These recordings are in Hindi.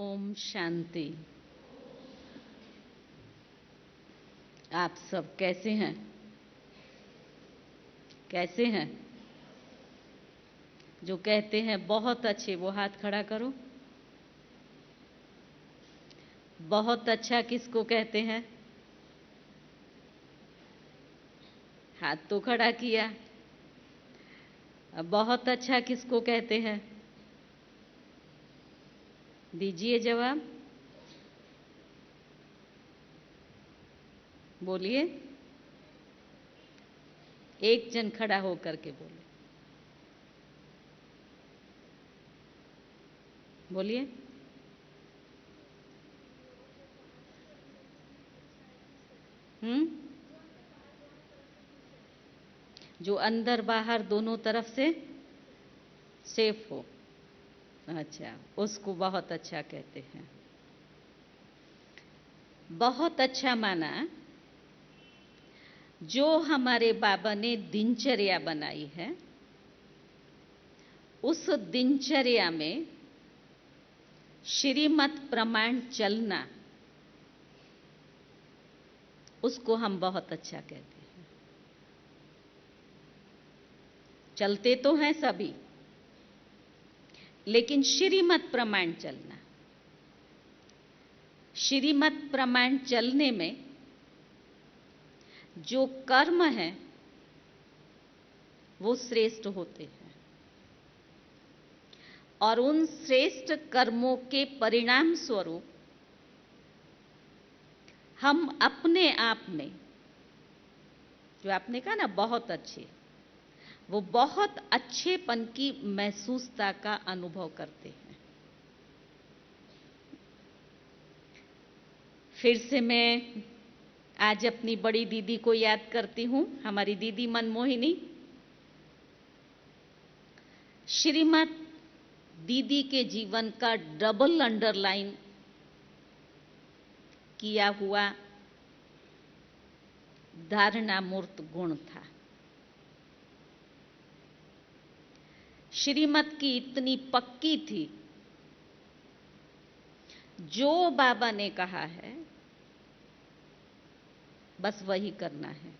ओम शांति। आप सब कैसे हैं? कैसे हैं? जो कहते हैं बहुत अच्छे वो हाथ खड़ा करो। बहुत अच्छा किसको कहते हैं? हाथ तो खड़ा किया। अब बहुत अच्छा किसको कहते हैं? दीजिए जवाब, बोलिए। एक जन खड़ा होकर के बोलिए। जो अंदर बाहर दोनों तरफ से सेफ हो। अच्छा, उसको बहुत अच्छा कहते हैं। बहुत अच्छा माना जो हमारे बाबा ने दिनचर्या बनाई है, उस दिनचर्या में श्रीमत प्रमाण चलना, उसको हम बहुत अच्छा कहते हैं। चलते तो हैं सभी, लेकिन श्रीमत प्रमाण चलना, श्रीमत प्रमाण चलने में जो कर्म है वो श्रेष्ठ होते हैं, और उन श्रेष्ठ कर्मों के परिणाम स्वरूप हम अपने आप में, जो आपने कहा ना बहुत अच्छे, वो बहुत अच्छेपन की महसूसता का अनुभव करते हैं। फिर से मैं आज अपनी बड़ी दीदी को याद करती हूँ, हमारी दीदी मनमोहिनी। श्रीमत दीदी के जीवन का डबल अंडरलाइन किया हुआ धारणा मूर्त गुण था। श्रीमत की इतनी पक्की थी, जो बाबा ने कहा है बस वही करना है।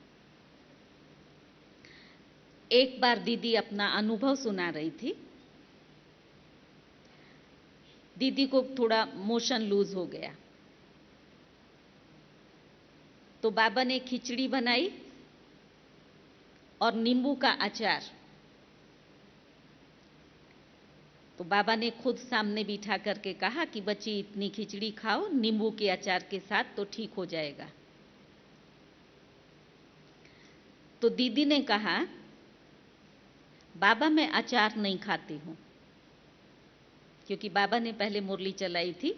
एक बार दीदी अपना अनुभव सुना रही थी। दीदी को थोड़ा मोशन लूज हो गया, तो बाबा ने खिचड़ी बनाई और नींबू का अचार। तो बाबा ने खुद सामने बिठा करके कहा कि बच्ची इतनी खिचड़ी खाओ नींबू के अचार के साथ तो ठीक हो जाएगा। तो दीदी ने कहा, बाबा मैं अचार नहीं खाती हूं, क्योंकि बाबा ने पहले मुरली चलाई थी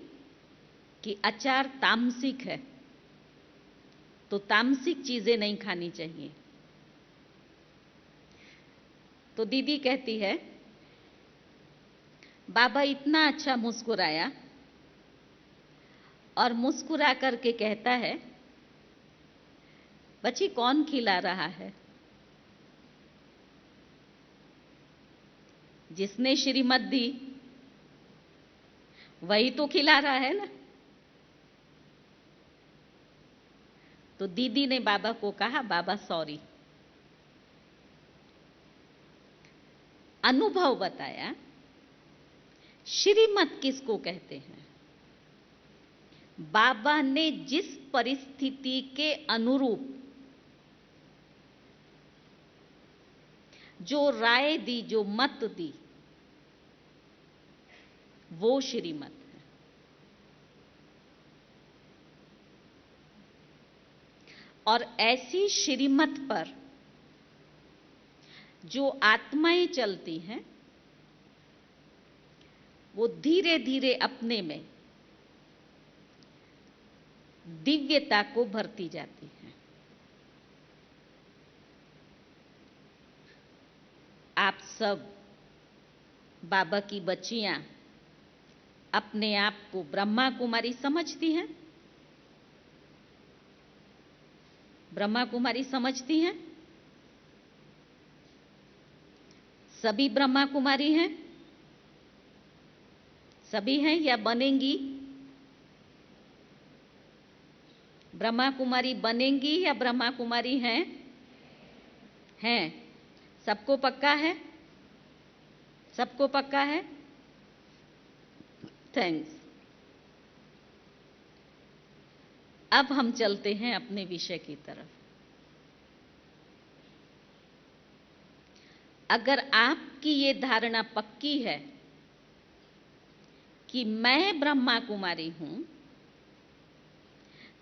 कि अचार तामसिक है, तो तामसिक चीजें नहीं खानी चाहिए। तो दीदी कहती है, बाबा इतना अच्छा मुस्कुराया और मुस्कुरा करके कहता है, बच्ची कौन खिला रहा है? जिसने श्रीमत दी वही तो खिला रहा है ना। तो दीदी ने बाबा को कहा, बाबा सॉरी। अनुभव बताया, श्रीमत किसको कहते हैं? बाबा ने जिस परिस्थिति के अनुरूप जो राय दी, जो मत दी, वो श्रीमत है। और ऐसी श्रीमत पर जो आत्माएं चलती हैं, वो धीरे धीरे अपने में दिव्यता को भरती जाती है। आप सब बाबा की बच्चियां अपने आप को ब्रह्मा कुमारी समझती हैं? ब्रह्मा कुमारी समझती हैं? सभी ब्रह्मा कुमारी हैं? सभी हैं या बनेंगी? ब्रह्मा कुमारी बनेंगी या ब्रह्मा कुमारी हैं? हैं। सबको पक्का है? सबको पक्का है? थैंक्स। अब हम चलते हैं अपने विषय की तरफ। अगर आपकी ये धारणा पक्की है कि मैं ब्रह्मा कुमारी हूं,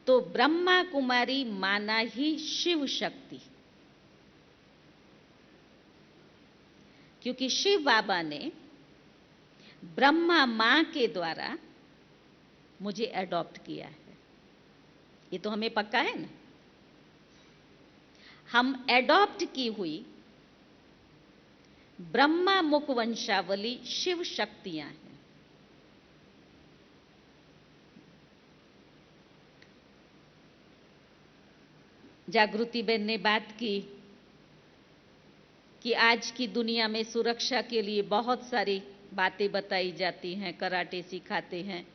तो ब्रह्मा कुमारी माना ही शिव शक्ति, क्योंकि शिव बाबा ने ब्रह्मा मां के द्वारा मुझे अडॉप्ट किया है। ये तो हमें पक्का है ना। हम एडॉप्ट की हुई ब्रह्मा मुख वंशावली शिव शक्तियां हैं। जागृति बहन ने बात की कि आज की दुनिया में सुरक्षा के लिए बहुत सारी बातें बताई जाती हैं, कराटे सिखाते हैं,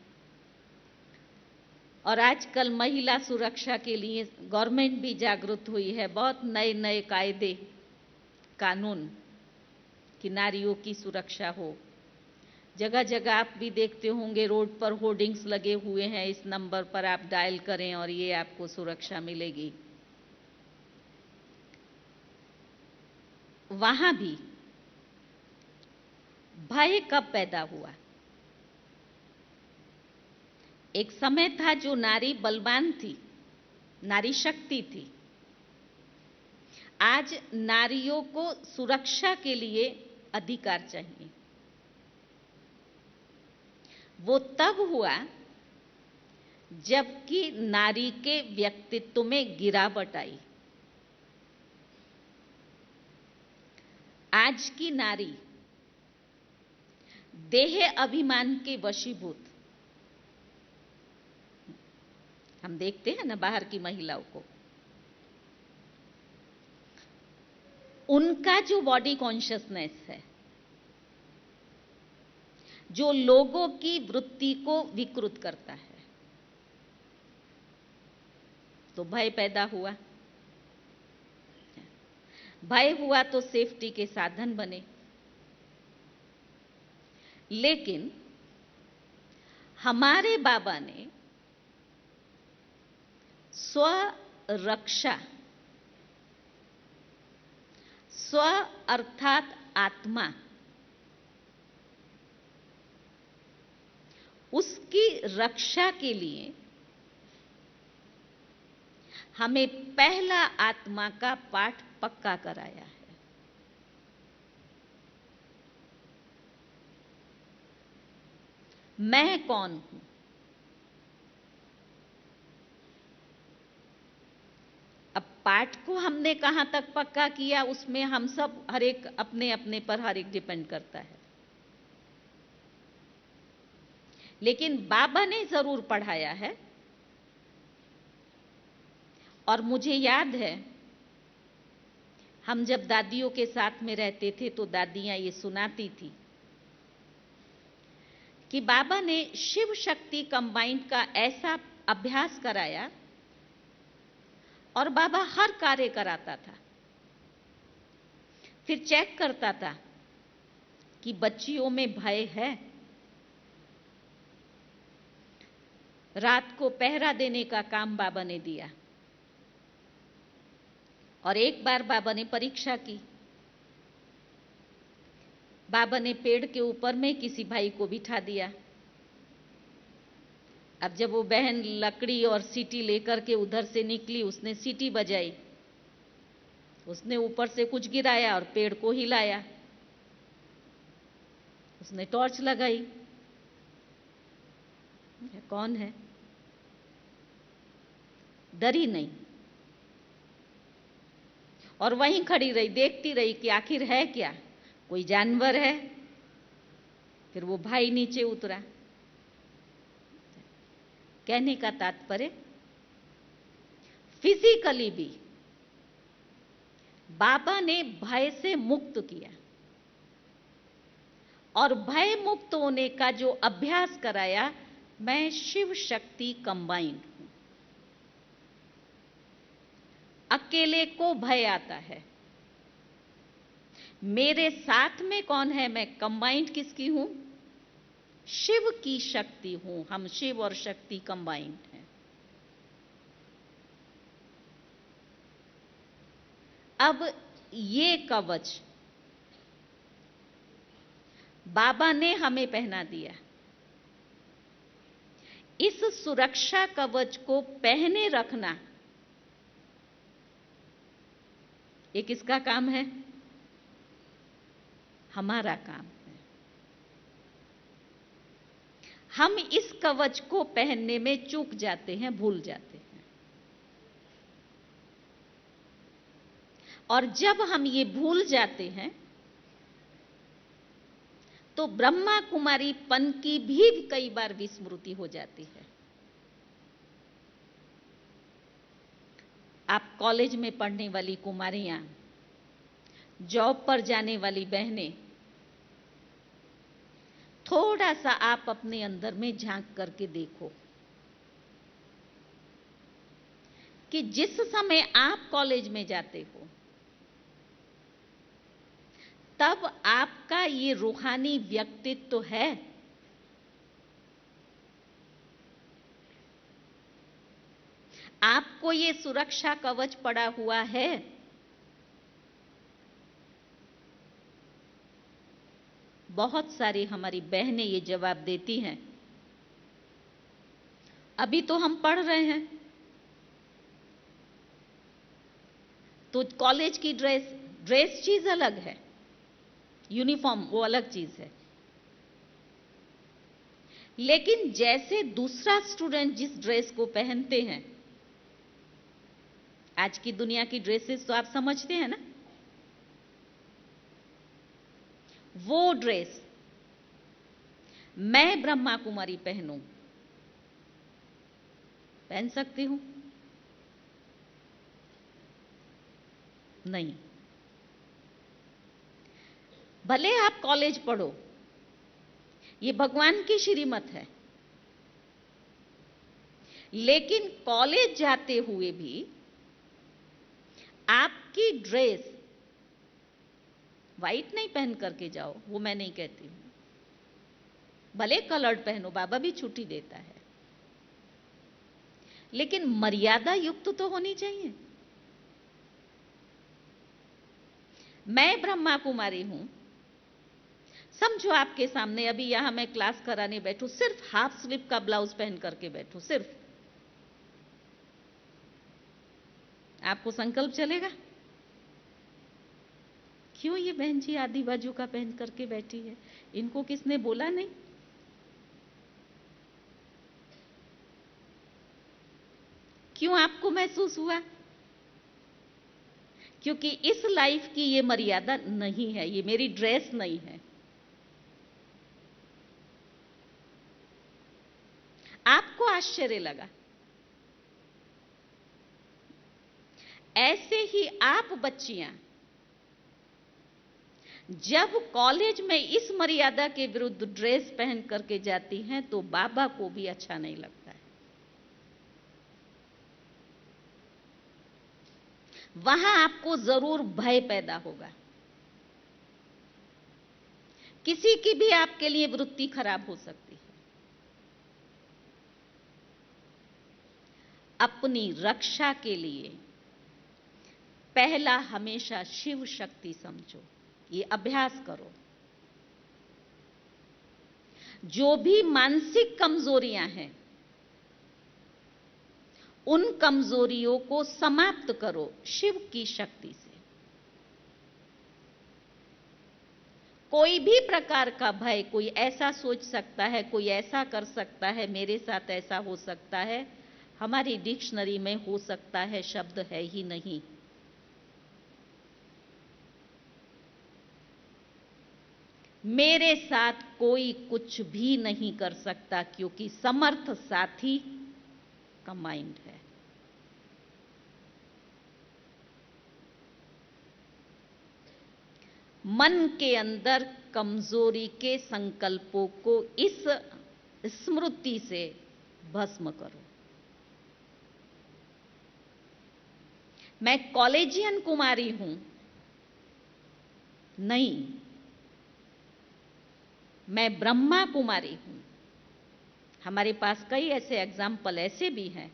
और आजकल महिला सुरक्षा के लिए गवर्नमेंट भी जागरूक हुई है। बहुत नए नए कायदे कानून कि नारियों की सुरक्षा हो। जगह जगह आप भी देखते होंगे रोड पर होर्डिंग्स लगे हुए हैं, इस नंबर पर आप डायल करें और ये आपको सुरक्षा मिलेगी। वहां भी भय कब पैदा हुआ? एक समय था जो नारी बलवान थी, नारी शक्ति थी। आज नारियों को सुरक्षा के लिए अधिकार चाहिए। वो तब हुआ जबकि नारी के व्यक्तित्व में गिरावट आई। आज की नारी देह अभिमान के वशीभूत, हम देखते हैं ना बाहर की महिलाओं को, उनका जो बॉडी कॉन्शियसनेस है, जो लोगों की वृत्ति को विकृत करता है, तो भय पैदा हुआ। भय हुआ तो सेफ्टी के साधन बने। लेकिन हमारे बाबा ने स्वरक्षा, स्व अर्थात आत्मा, उसकी रक्षा के लिए हमें पहला आत्मा का पाठ पक्का कराया है। मैं कौन हूं? अब पाठ को हमने कहां तक पक्का किया, उसमें हम सब हर एक अपने अपने पर हर एक डिपेंड करता है। लेकिन बाबा ने जरूर पढ़ाया है। और मुझे याद है, हम जब दादियों के साथ में रहते थे तो दादियां ये सुनाती थी कि बाबा ने शिव शक्ति कंबाइंड का ऐसा अभ्यास कराया और बाबा हर कार्य कराता था। फिर चेक करता था कि बच्चियों में भय है। रात को पहरा देने का काम बाबा ने दिया और एक बार बाबा ने परीक्षा की। बाबा ने पेड़ के ऊपर में किसी भाई को बिठा दिया। अब जब वो बहन लकड़ी और सीटी लेकर के उधर से निकली, उसने सीटी बजाई, उसने ऊपर से कुछ गिराया और पेड़ को हिलाया। उसने टॉर्च लगाई, कौन है? डरी नहीं और वहीं खड़ी रही, देखती रही कि आखिर है क्या, कोई जानवर है? फिर वो भाई नीचे उतरा। कहने का तात्पर्य, फिजिकली भी बाबा ने भय से मुक्त किया और भय मुक्त होने का जो अभ्यास कराया, मैं शिव शक्ति कंबाइंड हूं। अकेले को भय आता है। मेरे साथ में कौन है? मैं कंबाइंड किसकी हूं? शिव की शक्ति हूं। हम शिव और शक्ति कंबाइंड हैं। अब ये कवच बाबा ने हमें पहना दिया। इस सुरक्षा कवच को पहने रखना ये किसका काम है? हमारा काम है। हम इस कवच को पहनने में चूक जाते हैं, भूल जाते हैं। और जब हम ये भूल जाते हैं तो ब्रह्मा कुमारी पन की भी कई बार विस्मृति हो जाती है। आप कॉलेज में पढ़ने वाली कुमारियां, जॉब पर जाने वाली बहनें, थोड़ा सा आप अपने अंदर में झांक करके देखो कि जिस समय आप कॉलेज में जाते हो तब आपका ये रूहानी व्यक्तित्व तो है। आपको ये सुरक्षा कवच पड़ा हुआ है। बहुत सारी हमारी बहनें ये जवाब देती हैं, अभी तो हम पढ़ रहे हैं तो कॉलेज की ड्रेस चीज अलग है, यूनिफॉर्म वो अलग चीज है। लेकिन जैसे दूसरा स्टूडेंट जिस ड्रेस को पहनते हैं, आज की दुनिया की ड्रेसेस तो आप समझते हैं ना, वो ड्रेस मैं ब्रह्मा कुमारी पहनूं, पहन सकती हूं? नहीं। भले आप कॉलेज पढ़ो, ये भगवान की श्रीमत है, लेकिन कॉलेज जाते हुए भी आपकी ड्रेस व्हाइट नहीं पहन करके जाओ, वो मैं नहीं कहती हूं। भले कलर्ड पहनो, बाबा भी छुट्टी देता है, लेकिन मर्यादा युक्त तो होनी चाहिए। मैं ब्रह्मा कुमारी हूं, समझो आपके सामने अभी यहां मैं क्लास कराने बैठूं, सिर्फ हाफ स्लीव का ब्लाउज पहन करके बैठूं, सिर्फ, आपको संकल्प चलेगा? क्यों ये बहन जी आधी बाजू का पहन करके बैठी है, इनको किसने बोला नहीं? क्यों आपको महसूस हुआ? क्योंकि इस लाइफ की ये मर्यादा नहीं है, ये मेरी ड्रेस नहीं है। आपको आश्चर्य लगा। ऐसे ही आप बच्चियां जब कॉलेज में इस मर्यादा के विरुद्ध ड्रेस पहन करके जाती हैं तो बाबा को भी अच्छा नहीं लगता है। वहां आपको जरूर भय पैदा होगा, किसी की भी आपके लिए वृत्ति खराब हो सकती है। अपनी रक्षा के लिए पहला हमेशा शिव शक्ति समझो, ये अभ्यास करो। जो भी मानसिक कमजोरियां हैं उन कमजोरियों को समाप्त करो शिव की शक्ति से। कोई भी प्रकार का भय, कोई ऐसा सोच सकता है, कोई ऐसा कर सकता है, मेरे साथ ऐसा हो सकता है, हमारी डिक्शनरी में हो सकता है शब्द है ही नहीं। मेरे साथ कोई कुछ भी नहीं कर सकता क्योंकि समर्थ साथी का माइंड है। मन के अंदर कमजोरी के संकल्पों को इस स्मृति से भस्म करो। मैं कॉलेजियन कुमारी हूं, नहीं, मैं ब्रह्मा कुमारी हूं। हमारे पास कई ऐसे एग्जाम्पल ऐसे भी हैं,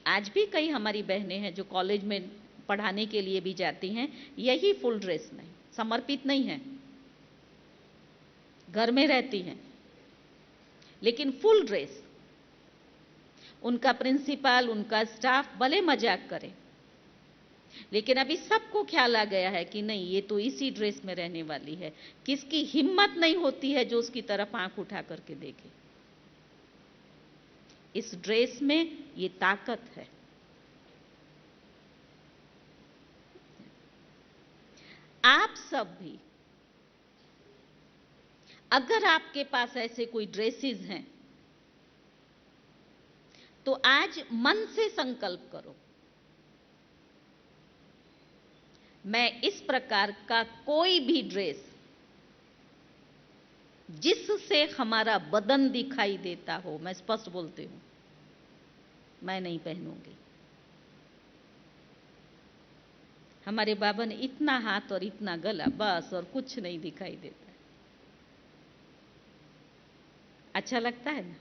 आज भी कई हमारी बहनें हैं जो कॉलेज में पढ़ाने के लिए भी जाती हैं, यही फुल ड्रेस नहीं, समर्पित नहीं है, घर में रहती हैं, लेकिन फुल ड्रेस। उनका प्रिंसिपल, उनका स्टाफ भले मजाक करे, लेकिन अभी सबको ख्याल आ गया है कि नहीं, ये तो इसी ड्रेस में रहने वाली है। किसकी हिम्मत नहीं होती है जो उसकी तरफ आंख उठा करके देखे। इस ड्रेस में ये ताकत है। आप सब भी, अगर आपके पास ऐसे कोई ड्रेसेस हैं, तो आज मन से संकल्प करो, मैं इस प्रकार का कोई भी ड्रेस जिससे हमारा बदन दिखाई देता हो, मैं स्पष्ट बोलती हूं, मैं नहीं पहनूंगी। हमारे बाबा ने इतना हाथ और इतना गला, बस, और कुछ नहीं दिखाई देता। अच्छा लगता है ना?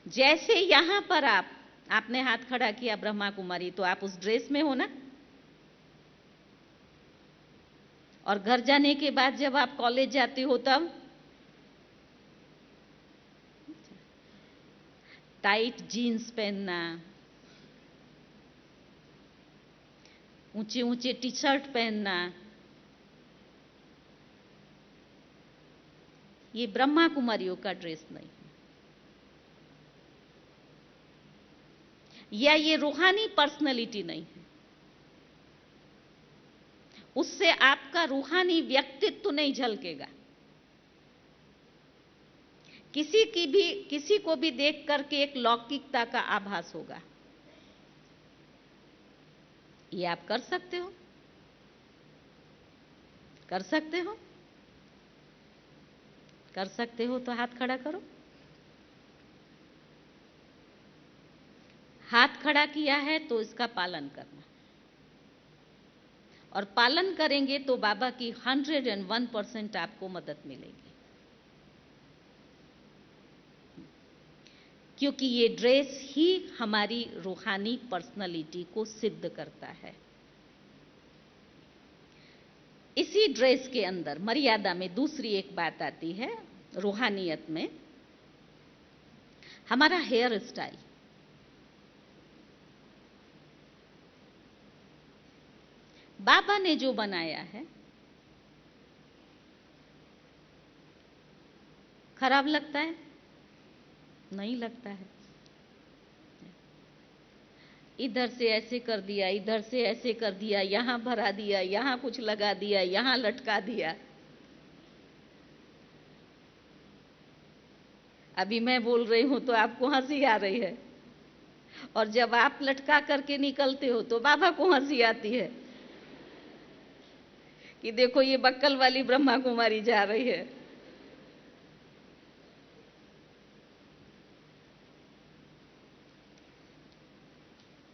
जैसे यहां पर आपने हाथ खड़ा किया ब्रह्मा कुमारी, तो आप उस ड्रेस में हो ना। और घर जाने के बाद जब आप कॉलेज जाते हो तब टाइट जीन्स पहनना, ऊंचे ऊंचे टी शर्ट पहनना, ये ब्रह्मा कुमारियों का ड्रेस नहीं, या ये रूहानी पर्सनैलिटी नहीं है। उससे आपका रूहानी व्यक्तित्व नहीं झलकेगा। किसी को भी देख करके एक लौकिकता का आभास होगा। ये आप कर सकते हो? कर सकते हो? कर सकते हो तो हाथ खड़ा करो। हाथ खड़ा किया है तो इसका पालन करना, और पालन करेंगे तो बाबा की 101% आपको मदद मिलेगी। क्योंकि ये ड्रेस ही हमारी रूहानी पर्सनालिटी को सिद्ध करता है। इसी ड्रेस के अंदर मर्यादा में दूसरी एक बात आती है, रूहानियत में हमारा हेयर स्टाइल। बाबा ने जो बनाया है, खराब लगता है? नहीं लगता है। इधर से ऐसे कर दिया, इधर से ऐसे कर दिया, यहां भरा दिया, यहां कुछ लगा दिया, यहां लटका दिया। अभी मैं बोल रही हूं तो आपको हंसी आ रही है, और जब आप लटका करके निकलते हो तो बाबा को हंसी आती है कि देखो ये बक्कल वाली ब्रह्मा कुमारी जा रही है।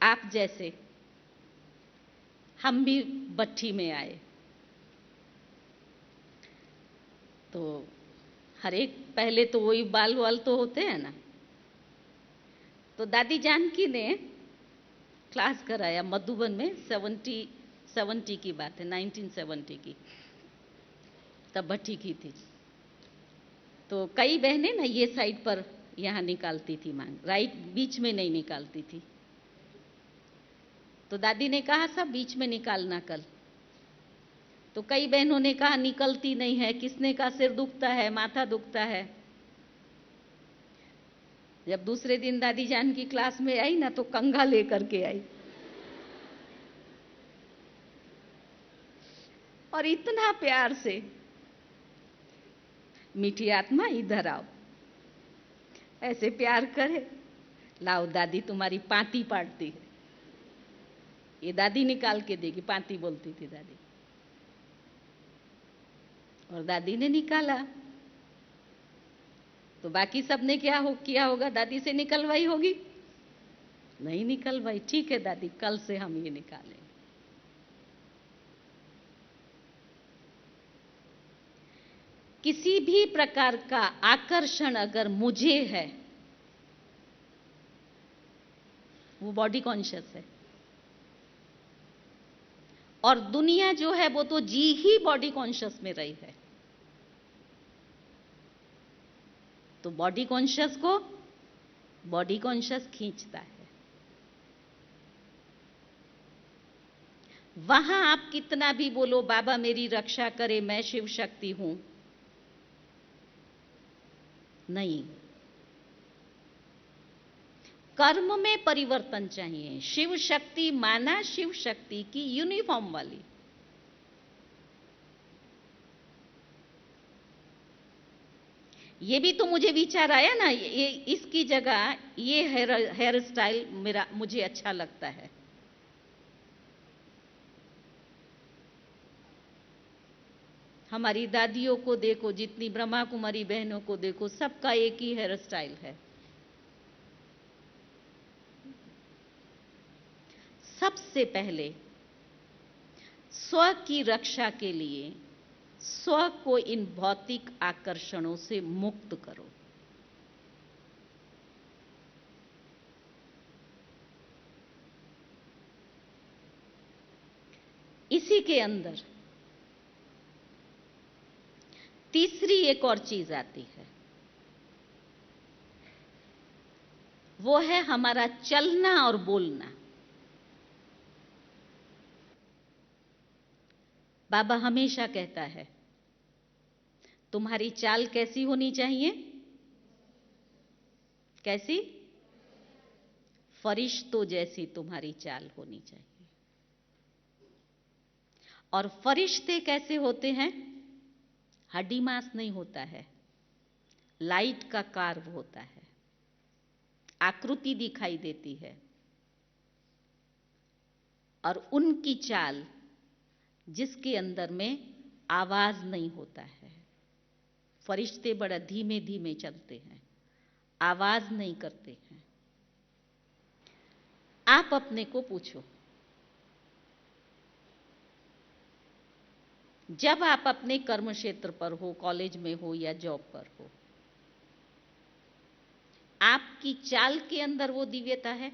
आप जैसे हम भी भट्ठी में आए तो हर एक, पहले तो वही बाल वाल तो होते हैं ना। तो दादी जानकी ने क्लास कराया मधुबन में, 70 की बात है, 1970 की, तब भट्ठी की थी। तो कई बहनें ना ये साइड पर यहाँ निकालती थी मांग, राइट, बीच में नहीं निकालती थी। तो दादी ने कहा सब बीच में निकालना कल। तो कई बहनों ने कहा निकलती नहीं है, किसने कहा सिर दुखता है, माथा दुखता है। जब दूसरे दिन दादी जान की क्लास में आई ना, तो कंघा लेकर के आई, और इतना प्यार से, मीठी आत्मा इधर आओ, ऐसे प्यार करे, लाओ दादी तुम्हारी पाती पाटती है। ये दादी निकाल के देगी, पाती बोलती थी दादी। और दादी ने निकाला तो बाकी सबने क्या किया होगा, दादी से निकलवाई होगी। नहीं निकल भाई, ठीक है दादी, कल से हम ये निकालें। किसी भी प्रकार का आकर्षण अगर मुझे है, वो बॉडी कॉन्शियस है। और दुनिया जो है वो तो जी ही बॉडी कॉन्शियस में रही है। तो बॉडी कॉन्शियस को बॉडी कॉन्शियस खींचता है। वहां आप कितना भी बोलो बाबा मेरी रक्षा करे, मैं शिव शक्ति हूं, नहीं, कर्म में परिवर्तन चाहिए। शिव शक्ति माना शिव शक्ति की यूनिफॉर्म वाली। ये भी तो मुझे विचार आया ना, ये इसकी जगह ये हेयर स्टाइल मेरा मुझे अच्छा लगता है। हमारी दादियों को देखो, जितनी ब्रह्मा कुमारी बहनों को देखो, सबका एक ही हेयर स्टाइल है। सबसे पहले स्व की रक्षा के लिए स्व को इन भौतिक आकर्षणों से मुक्त करो। इसी के अंदर तीसरी एक और चीज आती है, वो है हमारा चलना और बोलना। बाबा हमेशा कहता है तुम्हारी चाल कैसी होनी चाहिए? कैसी? फरिश्तों जैसी तुम्हारी चाल होनी चाहिए। और फरिश्ते कैसे होते हैं? हड्डी मांस नहीं होता है, लाइट का कार्व होता है, आकृति दिखाई देती है। और उनकी चाल जिसके अंदर में आवाज नहीं होता है। फरिश्ते बड़ा धीमे धीमे चलते हैं, आवाज नहीं करते हैं। आप अपने को पूछो, जब आप अपने कर्म क्षेत्र पर हो, कॉलेज में हो या जॉब पर हो, आपकी चाल के अंदर वो दिव्यता है?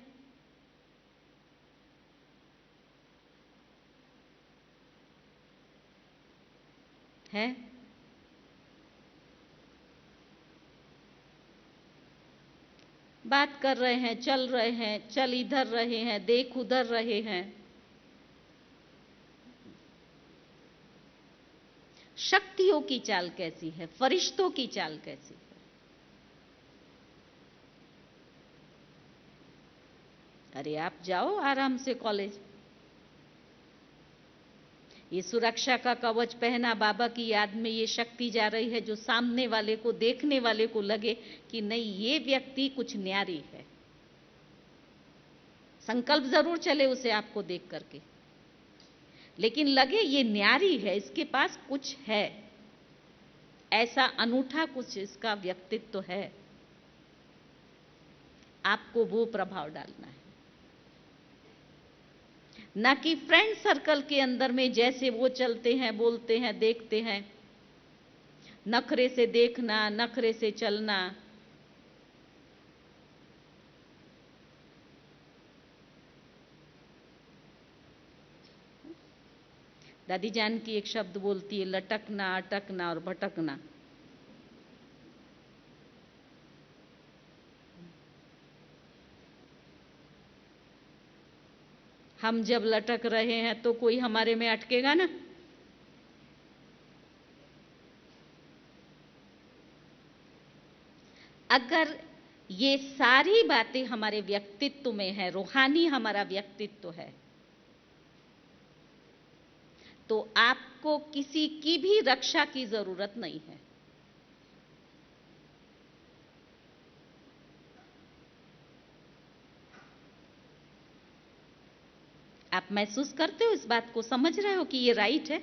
है? बात कर रहे हैं, चल रहे हैं, चल इधर रहे हैं, देख उधर रहे हैं। शक्तियों की चाल कैसी है? फरिश्तों की चाल कैसी है? अरे आप जाओ आराम से कॉलेज, ये सुरक्षा का कवच पहना, बाबा की याद में ये शक्ति जा रही है, जो सामने वाले को, देखने वाले को लगे कि नहीं ये व्यक्ति कुछ न्यारी है। संकल्प जरूर चले उसे आपको देख करके, लेकिन लगे ये न्यारी है, इसके पास कुछ है, ऐसा अनूठा कुछ इसका व्यक्तित्व है। आपको वो प्रभाव डालना है, ना कि फ्रेंड सर्कल के अंदर में जैसे वो चलते हैं, बोलते हैं, देखते हैं, नखरे से देखना, नखरे से चलना। दादी जान की एक शब्द बोलती है, लटकना, अटकना और भटकना। हम जब लटक रहे हैं तो कोई हमारे में अटकेगा ना? अगर ये सारी बातें हमारे व्यक्तित्व में है, रूहानी हमारा व्यक्तित्व है, तो आपको किसी की भी रक्षा की जरूरत नहीं है। आप महसूस करते हो इस बात को, समझ रहे हो कि ये राइट है?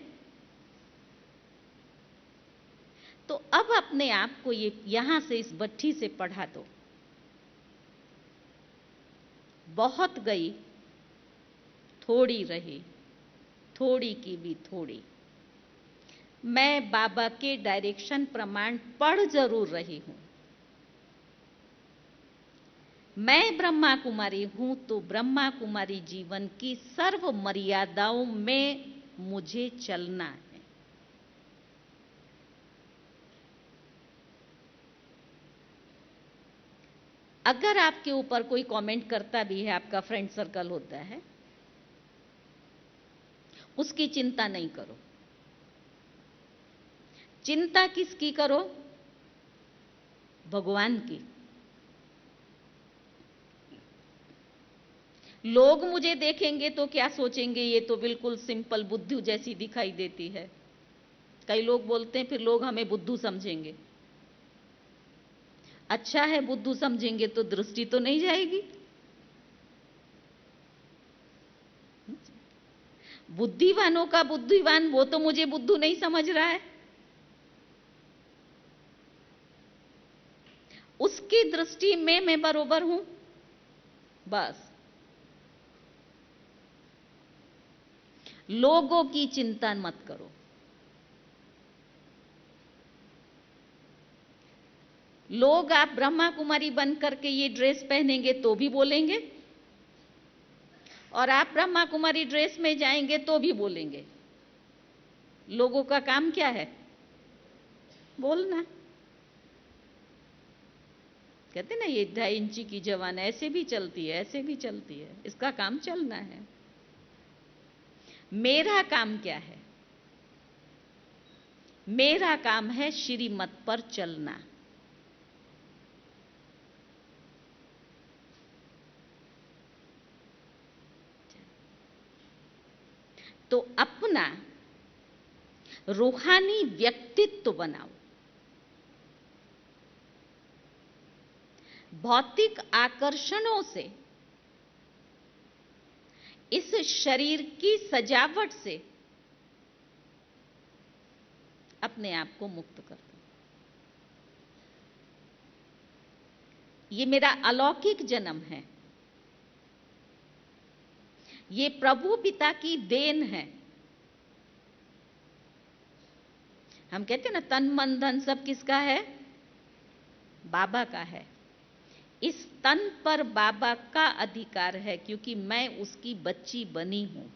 तो अब अपने आप को ये यहां से, इस भट्ठी से पढ़ा दो। बहुत गई, थोड़ी रही, थोड़ी की भी थोड़ी। मैं बाबा के डायरेक्शन प्रमाण पढ़ जरूर रही हूं। मैं ब्रह्मा कुमारी हूं तो ब्रह्मा कुमारी जीवन की सर्व मर्यादाओं में मुझे चलना है। अगर आपके ऊपर कोई कमेंट करता भी है, आपका फ्रेंड सर्कल होता है, उसकी चिंता नहीं करो। चिंता किसकी करो? भगवान की। लोग मुझे देखेंगे तो क्या सोचेंगे, ये तो बिल्कुल सिंपल बुद्धू जैसी दिखाई देती है। कई लोग बोलते हैं फिर लोग हमें बुद्धू समझेंगे। अच्छा है, बुद्धू समझेंगे तो दृष्टि तो नहीं जाएगी। बुद्धिवानों का बुद्धिवान वो तो मुझे बुद्धू नहीं समझ रहा है, उसकी दृष्टि में मैं बरोबर हूं। बस लोगों की चिंता मत करो। लोग आप ब्रह्मा कुमारी बन करके ये ड्रेस पहनेंगे तो भी बोलेंगे, और आप ब्रह्मा कुमारी ड्रेस में जाएंगे तो भी बोलेंगे। लोगों का काम क्या है? बोलना। कहते ना ये 2.5 इंची की जवान ऐसे भी चलती है, ऐसे भी चलती है, इसका काम चलना है। मेरा काम क्या है? मेरा काम है श्रीमत पर चलना। तो अपना रूहानी व्यक्तित्व बनाओ। भौतिक आकर्षणों से, इस शरीर की सजावट से अपने आप को मुक्त कर दो। ये मेरा अलौकिक जन्म है, ये प्रभु पिता की देन है। हम कहते हैं ना तन मन धन सब किसका है? बाबा का है। इस तन पर बाबा का अधिकार है क्योंकि मैं उसकी बच्ची बनी हूं।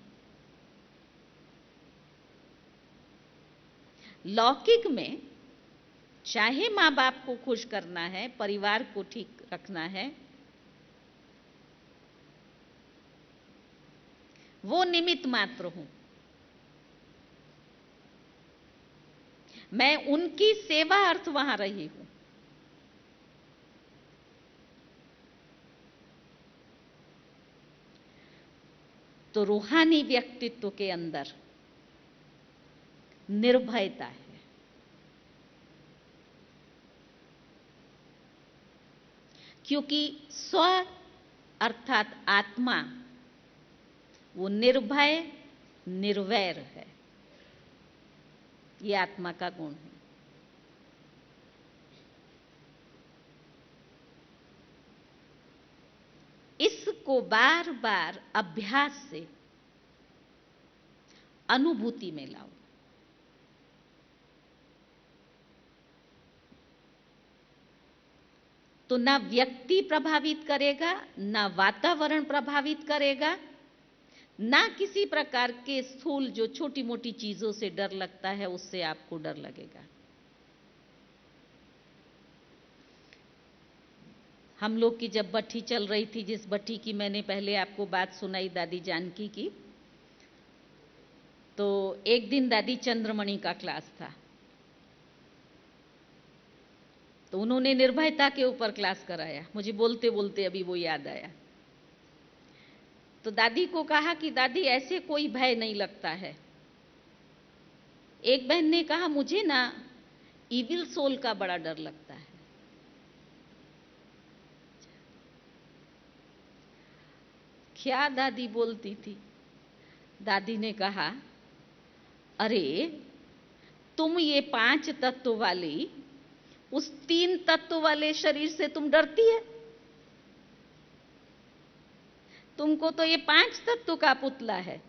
लौकिक में चाहे मां बाप को खुश करना है, परिवार को ठीक रखना है, वो निमित्त मात्र हूं। मैं उनकी सेवा अर्थ वहां रही हूं। तो रूहानी व्यक्तित्व के अंदर निर्भयता है। क्योंकि स्व अर्थात आत्मा वो निर्भय निर्वैर है। ये आत्मा का गुण है। इसको बार बार अभ्यास से अनुभूति में लाओ। तो ना व्यक्ति प्रभावित करेगा, ना वातावरण प्रभावित करेगा, ना किसी प्रकार के स्थूल जो छोटी मोटी चीजों से डर लगता है उससे आपको डर लगेगा। हम लोग की जब भट्ठी चल रही थी, जिस भट्ठी की मैंने पहले आपको बात सुनाई दादी जानकी की, तो एक दिन दादी चंद्रमणि का क्लास था, तो उन्होंने निर्भयता के ऊपर क्लास कराया। मुझे बोलते बोलते अभी वो याद आया। तो दादी को कहा कि दादी ऐसे कोई भय नहीं लगता है। एक बहन ने कहा मुझे ना इविल सोल का बड़ा डर लगता है। क्या दादी बोलती थी? दादी ने कहा अरे तुम ये 5 तत्व वाली उस 3 तत्व वाले शरीर से तुम डरती है? तुमको तो ये 5 तत्व का पुतला है,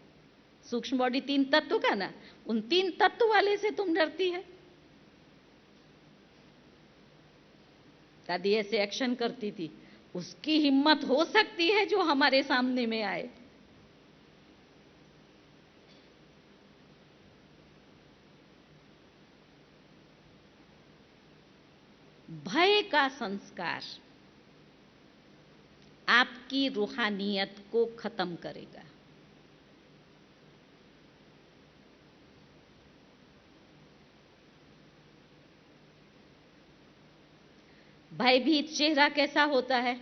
सूक्ष्म बॉडी 3 तत्व का ना, उन 3 तत्व वाले से तुम डरती है। दादी ऐसे एक्शन करती थी, उसकी हिम्मत हो सकती है जो हमारे सामने में आए। भय का संस्कार आपकी रूहानियत को खत्म करेगा। भयभीत चेहरा कैसा होता है?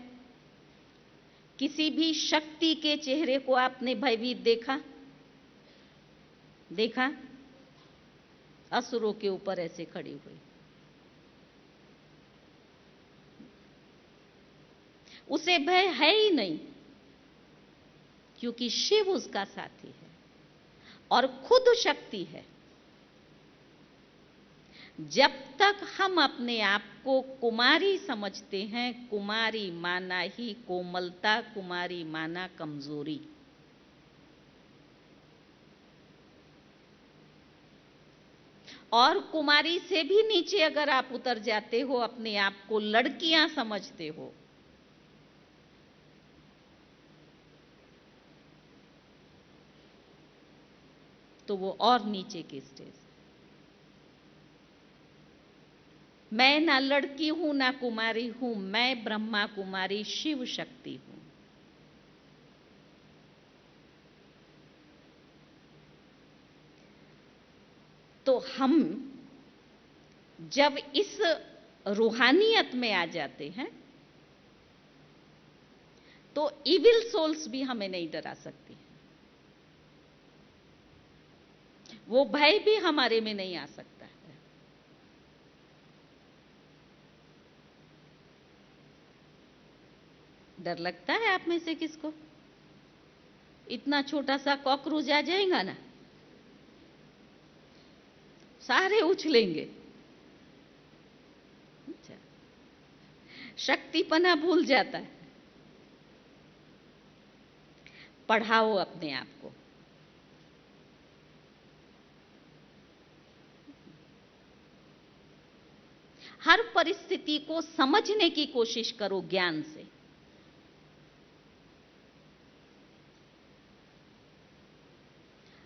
किसी भी शक्ति के चेहरे को आपने भयभीत देखा? असुरों के ऊपर ऐसे खड़ी हुई। उसे भय है ही नहीं, क्योंकि शिव उसका साथी है और खुद शक्ति है। जब तक हम अपने आप को कुमारी समझते हैं, कुमारी माना ही कोमलता, कुमारी माना कमजोरी। और कुमारी से भी नीचे अगर आप उतर जाते हो, अपने आप को लड़कियां समझते हो, तो वो और नीचे की स्टेज। मैं ना लड़की हूं ना कुमारी हूं, मैं ब्रह्मा कुमारी शिव शक्ति हूं। तो हम जब इस रूहानियत में आ जाते हैं, तो इविल सोल्स भी हमें नहीं डरा सकती, वो भय भी हमारे में नहीं आ सकता है। डर लगता है आप में से किसको? इतना छोटा सा कॉकरोच आ जाएगा ना, सारे उछलेंगे। शक्तिपना भूल जाता है। पढ़ाओ अपने आप को। हर परिस्थिति को समझने की कोशिश करो ज्ञान से।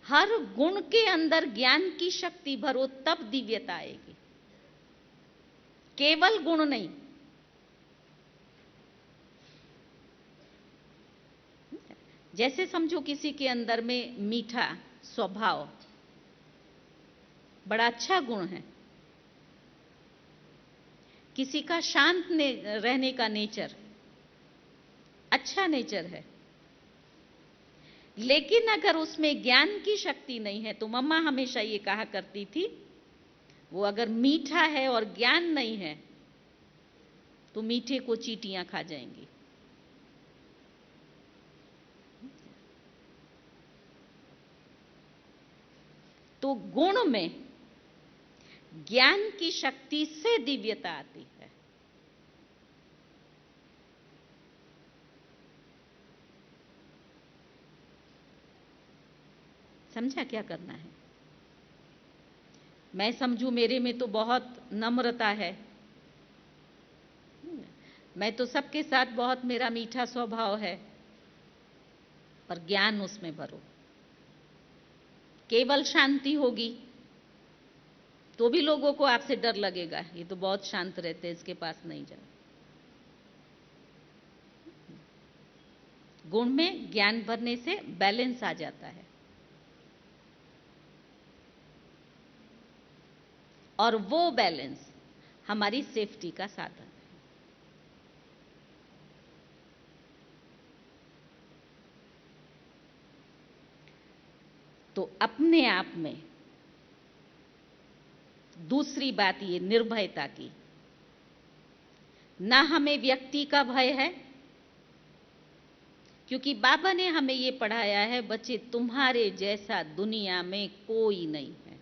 हर गुण के अंदर ज्ञान की शक्ति भरो, तब दिव्यता आएगी, केवल गुण नहीं। जैसे समझो किसी के अंदर में मीठा स्वभाव बड़ा अच्छा गुण है, किसी का शांत रहने का नेचर अच्छा नेचर है, लेकिन अगर उसमें ज्ञान की शक्ति नहीं है, तो मम्मा हमेशा ये कहा करती थी, वो अगर मीठा है और ज्ञान नहीं है, तो मीठे को चींटियां खा जाएंगी। तो गुण में ज्ञान की शक्ति से दिव्यता आती है। समझा क्या करना है? मैं समझू मेरे में तो बहुत नम्रता है, मैं तो सबके साथ बहुत, मेरा मीठा स्वभाव है, पर ज्ञान उसमें भरो। केवल शांति होगी तो भी लोगों को आपसे डर लगेगा, ये तो बहुत शांत रहते हैं, इसके पास नहीं जाओ। गुण में ज्ञान भरने से बैलेंस आ जाता है, और वो बैलेंस हमारी सेफ्टी का साधन है। तो अपने आप में दूसरी बात ये निर्भयता की, ना हमें व्यक्ति का भय है, क्योंकि बाबा ने हमें ये पढ़ाया है, बच्चे तुम्हारे जैसा दुनिया में कोई नहीं है।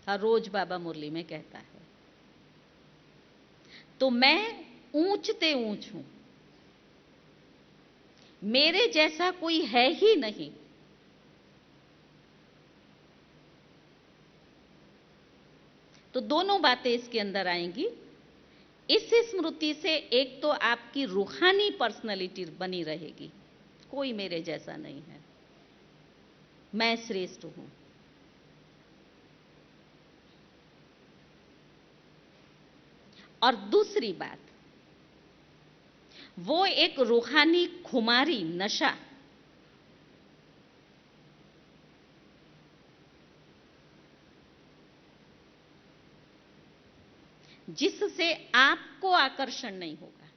हर रोज बाबा मुरली में कहता है। तो मैं ऊंचते ऊंच हूं, मेरे जैसा कोई है ही नहीं। तो दोनों बातें इसके अंदर आएंगी। इस स्मृति से एक तो आपकी रूहानी पर्सनालिटी बनी रहेगी, कोई मेरे जैसा नहीं है, मैं श्रेष्ठ हूं। और दूसरी बात, वो एक रूहानी खुमारी, नशा, जिससे आपको आकर्षण नहीं होगा।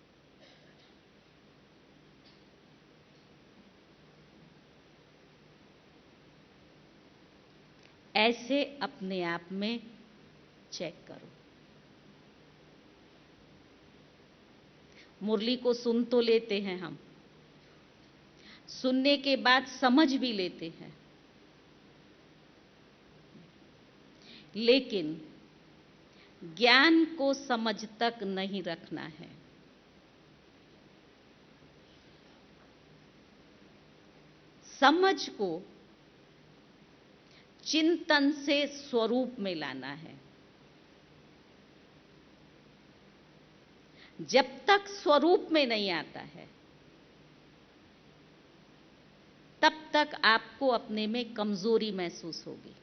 ऐसे अपने आप में चेक करो। मुरली को सुन तो लेते हैं हम, सुनने के बाद समझ भी लेते हैं, लेकिन ज्ञान को समझ तक नहीं रखना है। समझ को चिंतन से स्वरूप में लाना है। जब तक स्वरूप में नहीं आता है, तब तक आपको अपने में कमजोरी महसूस होगी।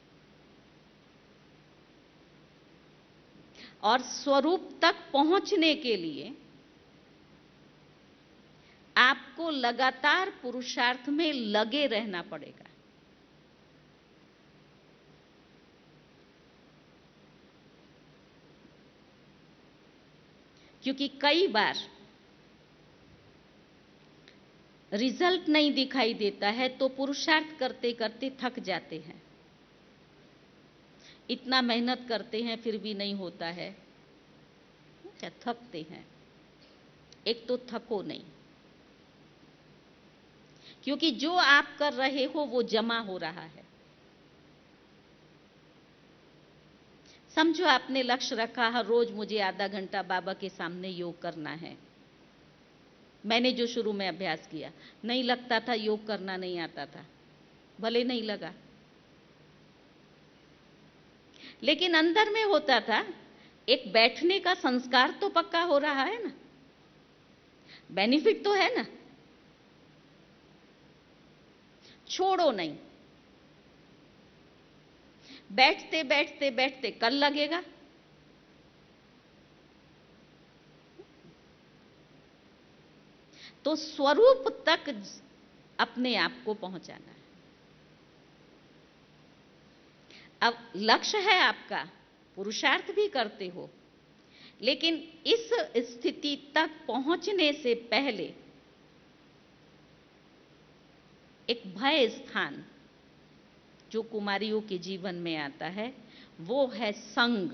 और स्वरूप तक पहुंचने के लिए आपको लगातार पुरुषार्थ में लगे रहना पड़ेगा। क्योंकि कई बार रिजल्ट नहीं दिखाई देता है तो पुरुषार्थ करते करते थक जाते हैं। इतना मेहनत करते हैं फिर भी नहीं होता है, अच्छा थकते हैं। एक तो थको नहीं, क्योंकि जो आप कर रहे हो वो जमा हो रहा है। समझो आपने लक्ष्य रखा है, रोज मुझे आधा घंटा बाबा के सामने योग करना है। मैंने जो शुरू में अभ्यास किया, नहीं लगता था, योग करना नहीं आता था, भले नहीं लगा, लेकिन अंदर में होता था, एक बैठने का संस्कार तो पक्का हो रहा है ना, बेनिफिट तो है ना। छोड़ो नहीं, बैठते बैठते बैठते कल लगेगा। तो स्वरूप तक अपने आप को पहुंचाना है। अब लक्ष्य है आपका, पुरुषार्थ भी करते हो, लेकिन इस स्थिति तक पहुंचने से पहले एक भय स्थान जो कुमारियों के जीवन में आता है, वो है संग।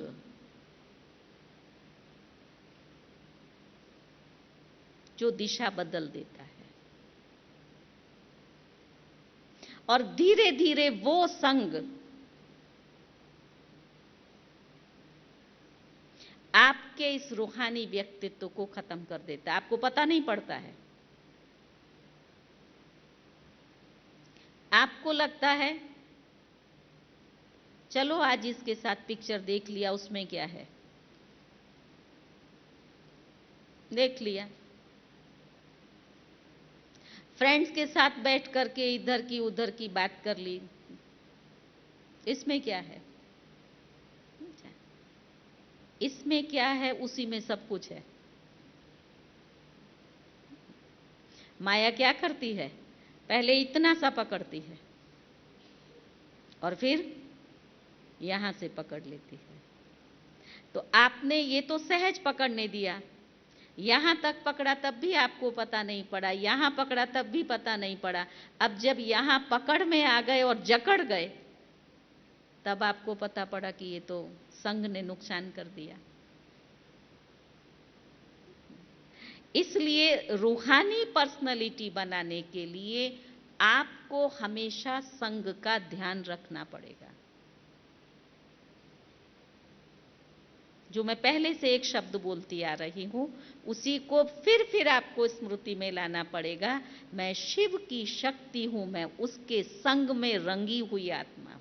जो दिशा बदल देता है। और धीरे धीरे वो संग आपके इस रूहानी व्यक्तित्व को खत्म कर देता है, आपको पता नहीं पड़ता है। आपको लगता है चलो आज इसके साथ पिक्चर देख लिया, उसमें क्या है, देख लिया। फ्रेंड्स के साथ बैठ करके इधर की उधर की बात कर ली, इसमें क्या है, इसमें क्या है, उसी में सब कुछ है। माया क्या करती है, पहले इतना सा पकड़ती है और फिर यहां से पकड़ लेती है। तो आपने ये तो सहज पकड़ने दिया, यहां तक पकड़ा तब भी आपको पता नहीं पड़ा, यहां पकड़ा तब भी पता नहीं पड़ा। अब जब यहां पकड़ में आ गए और जकड़ गए, तब आपको पता पड़ा कि ये तो संग ने नुकसान कर दिया। इसलिए रूहानी पर्सनालिटी बनाने के लिए आपको हमेशा संग का ध्यान रखना पड़ेगा। जो मैं पहले से एक शब्द बोलती आ रही हूं, उसी को फिर आपको स्मृति में लाना पड़ेगा। मैं शिव की शक्ति हूं, मैं उसके संग में रंगी हुई आत्मा हूं।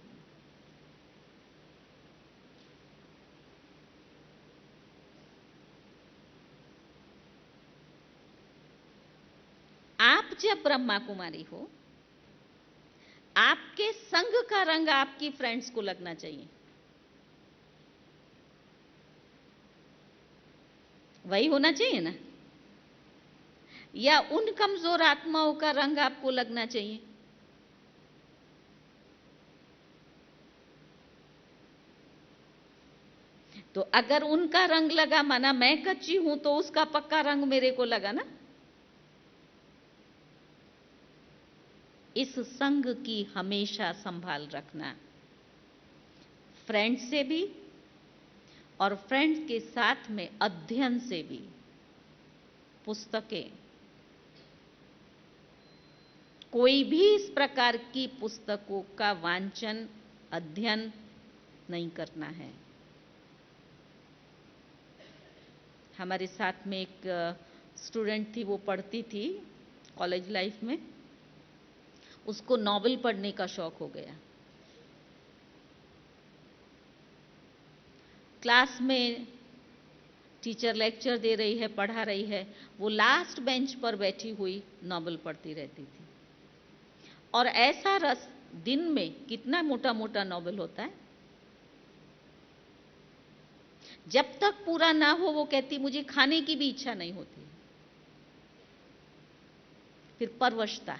आप जब ब्रह्मा कुमारी हो, आपके संग का रंग आपकी फ्रेंड्स को लगना चाहिए। वही होना चाहिए ना? या उन कमजोर आत्माओं का रंग आपको लगना चाहिए? तो अगर उनका रंग लगा, माना मैं कच्ची हूं, तो उसका पक्का रंग मेरे को लगा ना। इस संग की हमेशा संभाल रखना, फ्रेंड से भी और फ्रेंड्स के साथ में अध्ययन से भी। पुस्तकें, कोई भी इस प्रकार की पुस्तकों का वांचन, अध्ययन नहीं करना है। हमारे साथ में एक स्टूडेंट थी, वो पढ़ती थी कॉलेज लाइफ में, उसको नॉवेल पढ़ने का शौक हो गया। क्लास में टीचर लेक्चर दे रही है, पढ़ा रही है, वो लास्ट बेंच पर बैठी हुई नॉवेल पढ़ती रहती थी। और ऐसा रस, दिन में कितना मोटा मोटा नॉवेल होता है, जब तक पूरा ना हो वो कहती मुझे खाने की भी इच्छा नहीं होती। फिर परवशता।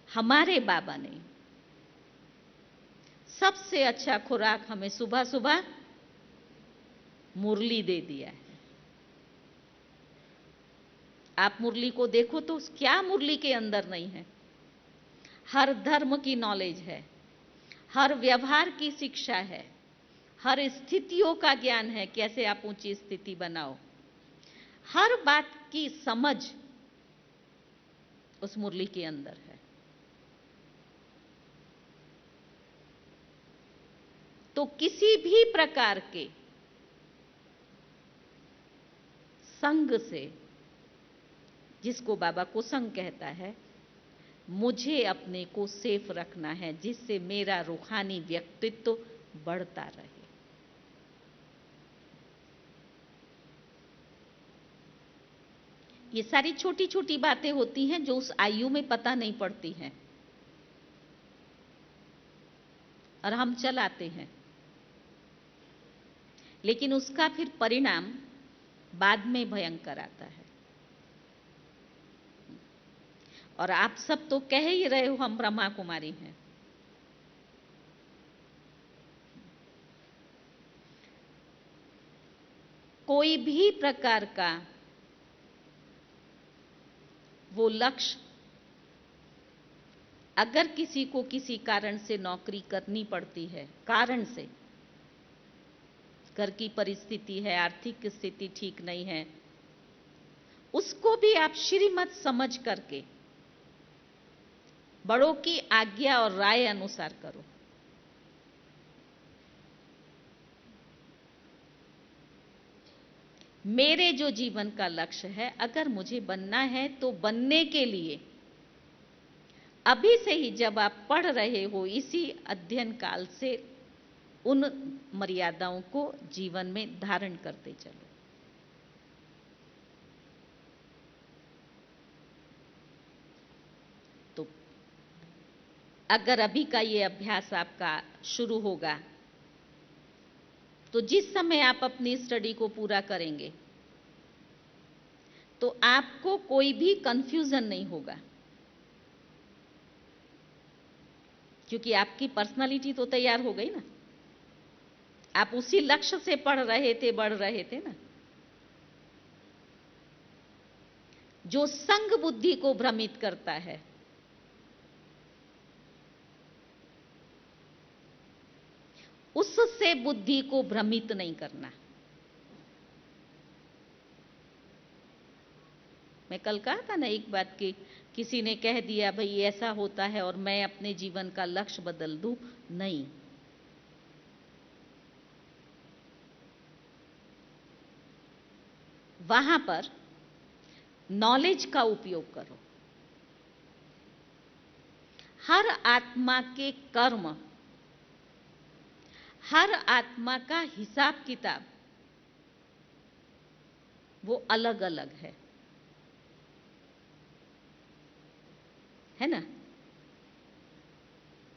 हमारे बाबा ने सबसे अच्छा खुराक हमें सुबह सुबह मुरली दे दिया है। आप मुरली को देखो तो क्या मुरली के अंदर नहीं है? हर धर्म की नॉलेज है, हर व्यवहार की शिक्षा है, हर स्थितियों का ज्ञान है, कैसे आप ऊंची स्थिति बनाओ, हर बात की समझ उस मुरली के अंदर है। तो किसी भी प्रकार के संग से, जिसको बाबा कुसंग कहता है, मुझे अपने को सेफ रखना है, जिससे मेरा रूहानी व्यक्तित्व बढ़ता रहे। ये सारी छोटी छोटी बातें होती हैं जो उस आयु में पता नहीं पड़ती हैं, और हम चलाते हैं, लेकिन उसका फिर परिणाम बाद में भयंकर आता है। और आप सब तो कह ही रहे हो हम ब्रह्मा कुमारी हैं। कोई भी प्रकार का वो लक्ष्य, अगर किसी को किसी कारण से नौकरी करनी पड़ती है, कारण से, घर की परिस्थिति है, आर्थिक स्थिति ठीक नहीं है, उसको भी आप श्रीमत समझ करके बड़ों की आज्ञा और राय अनुसार करो। मेरे जो जीवन का लक्ष्य है, अगर मुझे बनना है तो बनने के लिए अभी से ही, जब आप पढ़ रहे हो, इसी अध्ययन काल से उन मर्यादाओं को जीवन में धारण करते चलो। तो अगर अभी का ये अभ्यास आपका शुरू होगा, तो जिस समय आप अपनी स्टडी को पूरा करेंगे तो आपको कोई भी कंफ्यूजन नहीं होगा, क्योंकि आपकी पर्सनालिटी तो तैयार हो गई ना। आप उसी लक्ष्य से पढ़ रहे थे, बढ़ रहे थे ना। जो संग बुद्धि को भ्रमित करता है, उससे बुद्धि को भ्रमित नहीं करना। मैं कल कहा था ना एक बात की, किसी ने कह दिया भाई ऐसा होता है और मैं अपने जीवन का लक्ष्य बदल दूं, नहीं। वहां पर नॉलेज का उपयोग करो। हर आत्मा के कर्म, हर आत्मा का हिसाब किताब वो अलग अलग है ना।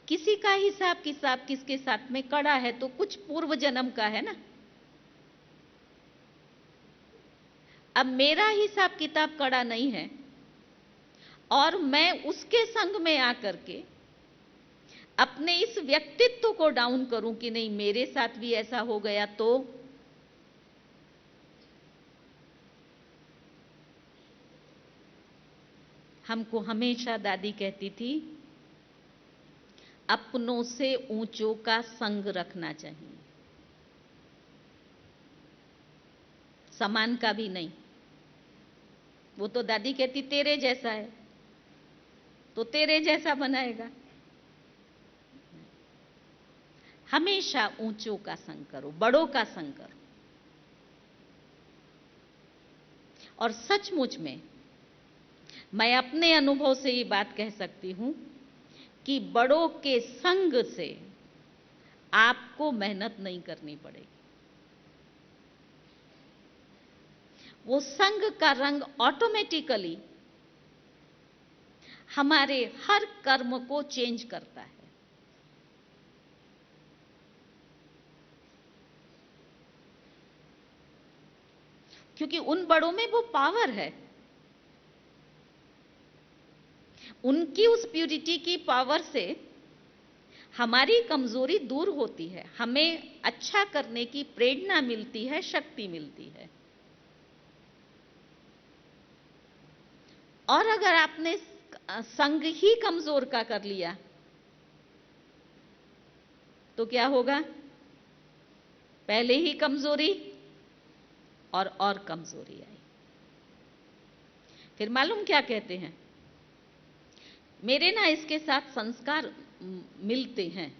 किसी का हिसाब किताब किसके साथ में कड़ा है तो कुछ पूर्व जन्म का है ना। अब मेरा हिसाब किताब कड़ा नहीं है और मैं उसके संग में आकर के अपने इस व्यक्तित्व को डाउन करूं कि नहीं मेरे साथ भी ऐसा हो गया तो हमको हमेशा दादी कहती थी अपनों से ऊंचों का संग रखना चाहिए, समान का भी नहीं। वो तो दादी कहती तेरे जैसा है तो तेरे जैसा बनाएगा। हमेशा ऊंचों का संग करो, बड़ों का संग करो। और सचमुच में मैं अपने अनुभव से ये बात कह सकती हूं कि बड़ों के संग से आपको मेहनत नहीं करनी पड़ेगी। वो संग का रंग ऑटोमेटिकली हमारे हर कर्म को चेंज करता है। क्योंकि उन बड़ों में वो पावर है, उनकी उस प्यूरिटी की पावर से हमारी कमजोरी दूर होती है, हमें अच्छा करने की प्रेरणा मिलती है, शक्ति मिलती है। और अगर आपने संग ही कमजोर का कर लिया तो क्या होगा? पहले ही कमजोरी और कमजोरी आई। फिर मालूम क्या कहते हैं, मेरे ना इसके साथ संस्कार मिलते हैं,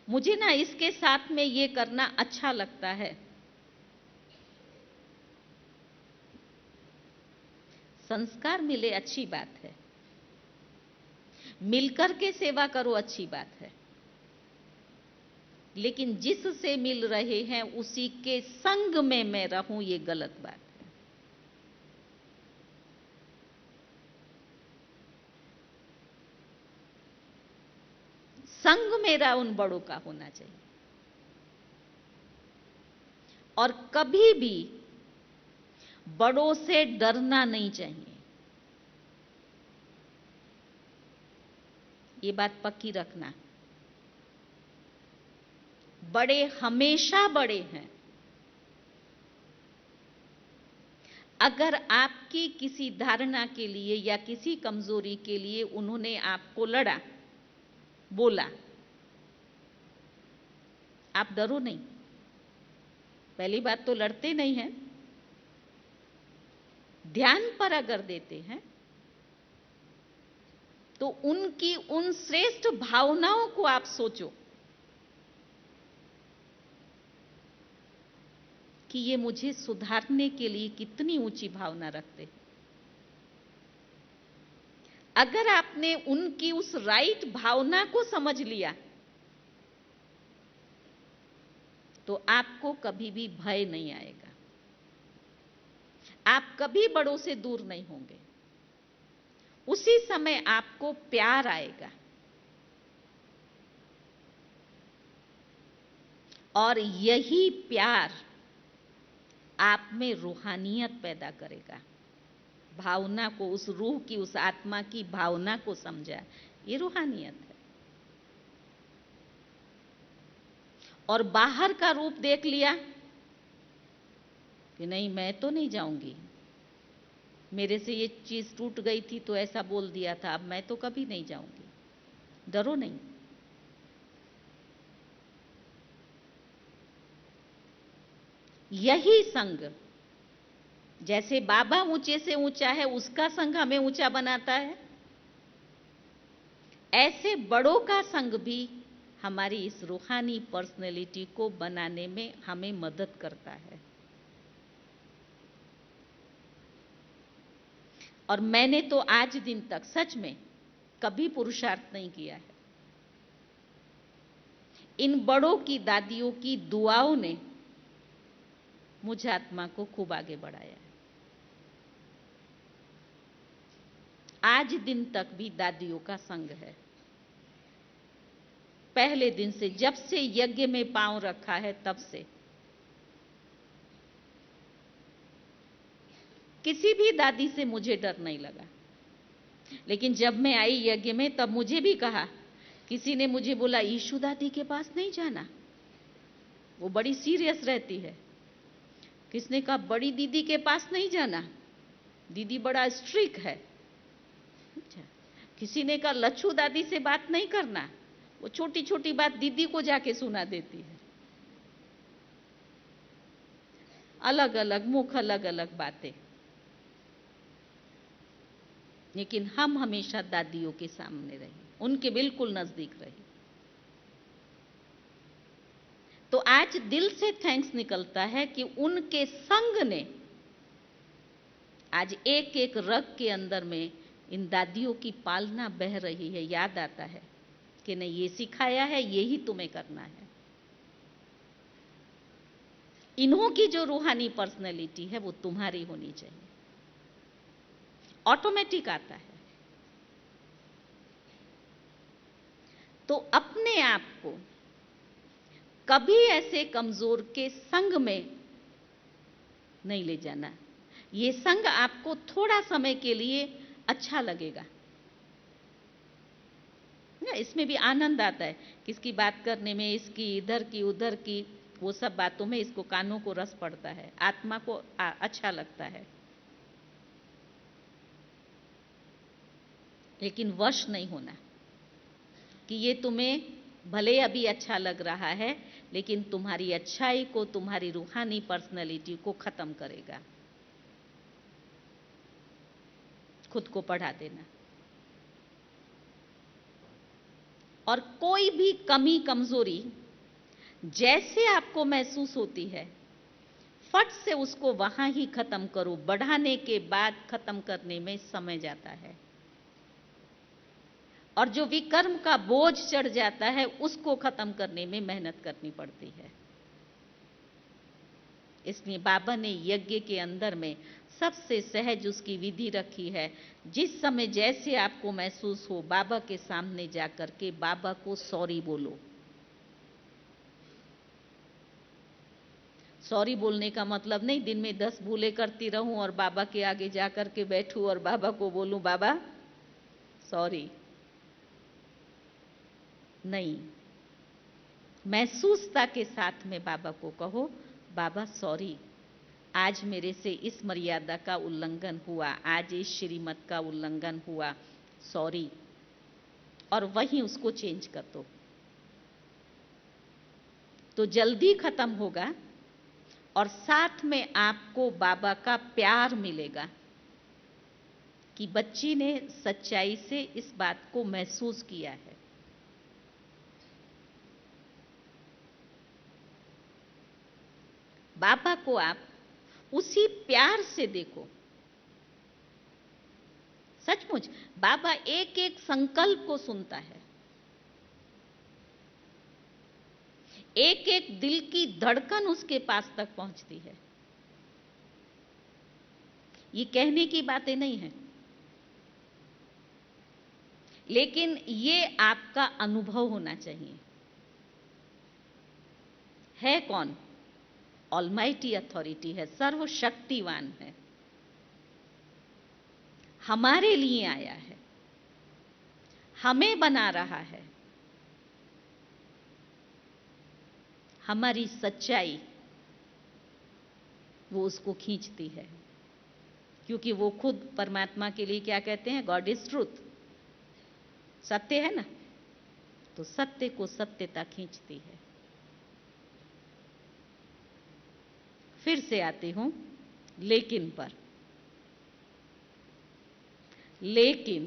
मुझे ना इसके साथ में ये करना अच्छा लगता है। संस्कार मिले अच्छी बात है, मिलकर के सेवा करो अच्छी बात है, लेकिन जिससे मिल रहे हैं उसी के संग में मैं रहूं ये गलत बात है। संग मेरा उन बड़ों का होना चाहिए और कभी भी बड़ों से डरना नहीं चाहिए। ये बात पक्की रखना, बड़े हमेशा बड़े हैं। अगर आपकी किसी धारणा के लिए या किसी कमजोरी के लिए उन्होंने आपको लड़ा, बोला, आप डरो नहीं। पहली बात तो लड़ते नहीं हैं, ध्यान पर अगर देते हैं तो उनकी उन श्रेष्ठ भावनाओं को आप सोचो कि ये मुझे सुधारने के लिए कितनी ऊंची भावना रखते हैं। अगर आपने उनकी उस राइट भावना को समझ लिया तो आपको कभी भी भय नहीं आएगा, आप कभी बड़ों से दूर नहीं होंगे। उसी समय आपको प्यार आएगा और यही प्यार आप में रूहानियत पैदा करेगा। भावना को, उस रूह की, उस आत्मा की भावना को समझा, ये रूहानियत है। और बाहर का रूप देख लिया कि नहीं मैं तो नहीं जाऊंगी, मेरे से ये चीज टूट गई थी तो ऐसा बोल दिया था, अब मैं तो कभी नहीं जाऊंगी। डरो नहीं। यही संग, जैसे बाबा ऊंचे से ऊंचा है उसका संग हमें ऊंचा बनाता है, ऐसे बड़ों का संग भी हमारी इस रूहानी पर्सनैलिटी को बनाने में हमें मदद करता है। और मैंने तो आज दिन तक सच में कभी पुरुषार्थ नहीं किया है। इन बड़ों की, दादियों की दुआओं ने मुझ आत्मा को खूब आगे बढ़ाया है। आज दिन तक भी दादियों का संग है। पहले दिन से, जब से यज्ञ में पांव रखा है तब से किसी भी दादी से मुझे डर नहीं लगा। लेकिन जब मैं आई यज्ञ में तब मुझे भी कहा, किसी ने मुझे बोला ईशु दादी के पास नहीं जाना, वो बड़ी सीरियस रहती है। किसने कहा बड़ी दीदी के पास नहीं जाना, दीदी बड़ा स्ट्रिक्ट है। अच्छा। किसी ने कहा लच्छू दादी से बात नहीं करना, वो छोटी छोटी बात दीदी को जाके सुना देती है। अलग अलग मुख, अलग अलग बातें। लेकिन हम हमेशा दादियों के सामने रहे, उनके बिल्कुल नजदीक रहे। तो आज दिल से थैंक्स निकलता है कि उनके संग ने आज एक एक रग के अंदर में इन दादियों की पालना बह रही है। याद आता है कि नहीं, ये सिखाया है, यही तुम्हें करना है। इन्हों की जो रूहानी पर्सनैलिटी है वो तुम्हारी होनी चाहिए। ऑटोमेटिक आता है। तो अपने आप को कभी ऐसे कमजोर के संग में नहीं ले जाना। ये संग आपको थोड़ा समय के लिए अच्छा लगेगा, इसमें भी आनंद आता है, किसकी बात करने में, इसकी इधर की उधर की, वो सब बातों में इसको कानों को रस पड़ता है, आत्मा को अच्छा लगता है। लेकिन वश नहीं होना कि ये तुम्हें भले अभी अच्छा लग रहा है, लेकिन तुम्हारी अच्छाई को, तुम्हारी रूहानी पर्सनैलिटी को खत्म करेगा। खुद को बढ़ा देना। और कोई भी कमी, कमजोरी जैसे आपको महसूस होती है, फट से उसको वहां ही खत्म करो। बढ़ाने के बाद खत्म करने में समय जाता है, और जो विकर्म का बोझ चढ़ जाता है उसको खत्म करने में मेहनत करनी पड़ती है। इसलिए बाबा ने यज्ञ के अंदर में सबसे सहज उसकी विधि रखी है। जिस समय जैसे आपको महसूस हो, बाबा के सामने जाकर के बाबा को सॉरी बोलो। सॉरी बोलने का मतलब नहीं दिन में 10 भूले करती रहूं और बाबा के आगे जाकर के बैठूं और बाबा को बोलूं बाबा सॉरी। नहीं, महसूसता के साथ में बाबा को कहो, बाबा सॉरी, आज मेरे से इस मर्यादा का उल्लंघन हुआ, आज इस श्रीमत का उल्लंघन हुआ, सॉरी। और वहीं उसको चेंज कर दो, तो जल्दी खत्म होगा और साथ में आपको बाबा का प्यार मिलेगा कि बच्ची ने सच्चाई से इस बात को महसूस किया है। बाबा को आप उसी प्यार से देखो। सचमुच बाबा एक एक संकल्प को सुनता है, एक एक दिल की धड़कन उसके पास तक पहुंचती है। ये कहने की बातें नहीं है, लेकिन ये आपका अनुभव होना चाहिए। है कौन? ऑलमाइटी अथॉरिटी है, सर्वशक्तिवान है, हमारे लिए आया है, हमें बना रहा है। हमारी सच्चाई वो उसको खींचती है, क्योंकि वो खुद परमात्मा के लिए क्या कहते हैं? गॉड इज ट्रूथ, सत्य है ना, तो सत्य को सत्यता खींचती है। फिर से आती हूं लेकिन पर। लेकिन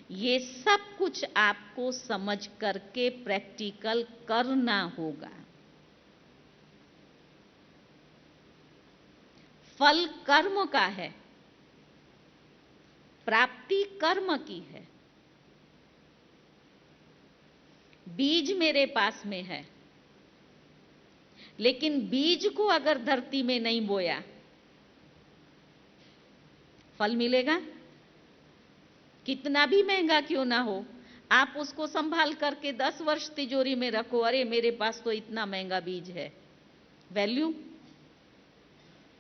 ये सब कुछ आपको समझ करके प्रैक्टिकल करना होगा। फल कर्म का है, प्राप्ति कर्म की है। बीज मेरे पास में है, लेकिन बीज को अगर धरती में नहीं बोया, फल मिलेगा? कितना भी महंगा क्यों ना हो, आप उसको संभाल करके 10 वर्ष तिजोरी में रखो, अरे मेरे पास तो इतना महंगा बीज है, वैल्यू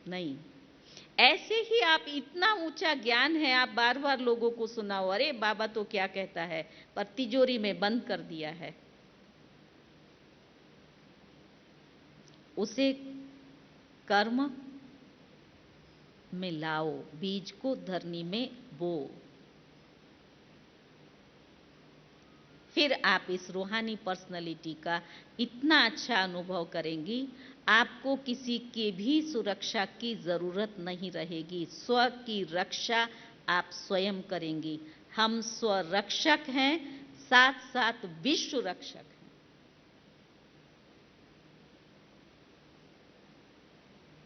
नहीं। ऐसे ही आप इतना ऊंचा ज्ञान है, आप बार बार लोगों को सुनाओ, अरे बाबा तो क्या कहता है, पर तिजोरी में बंद कर दिया है। उसे कर्म में लाओ, बीज को धरनी में बो। फिर आप इस रूहानी पर्सनालिटी का इतना अच्छा अनुभव करेंगी, आपको किसी के भी सुरक्षा की जरूरत नहीं रहेगी। स्व की रक्षा आप स्वयं करेंगी। हम स्वरक्षक हैं, साथ साथ विश्व रक्षक हैं।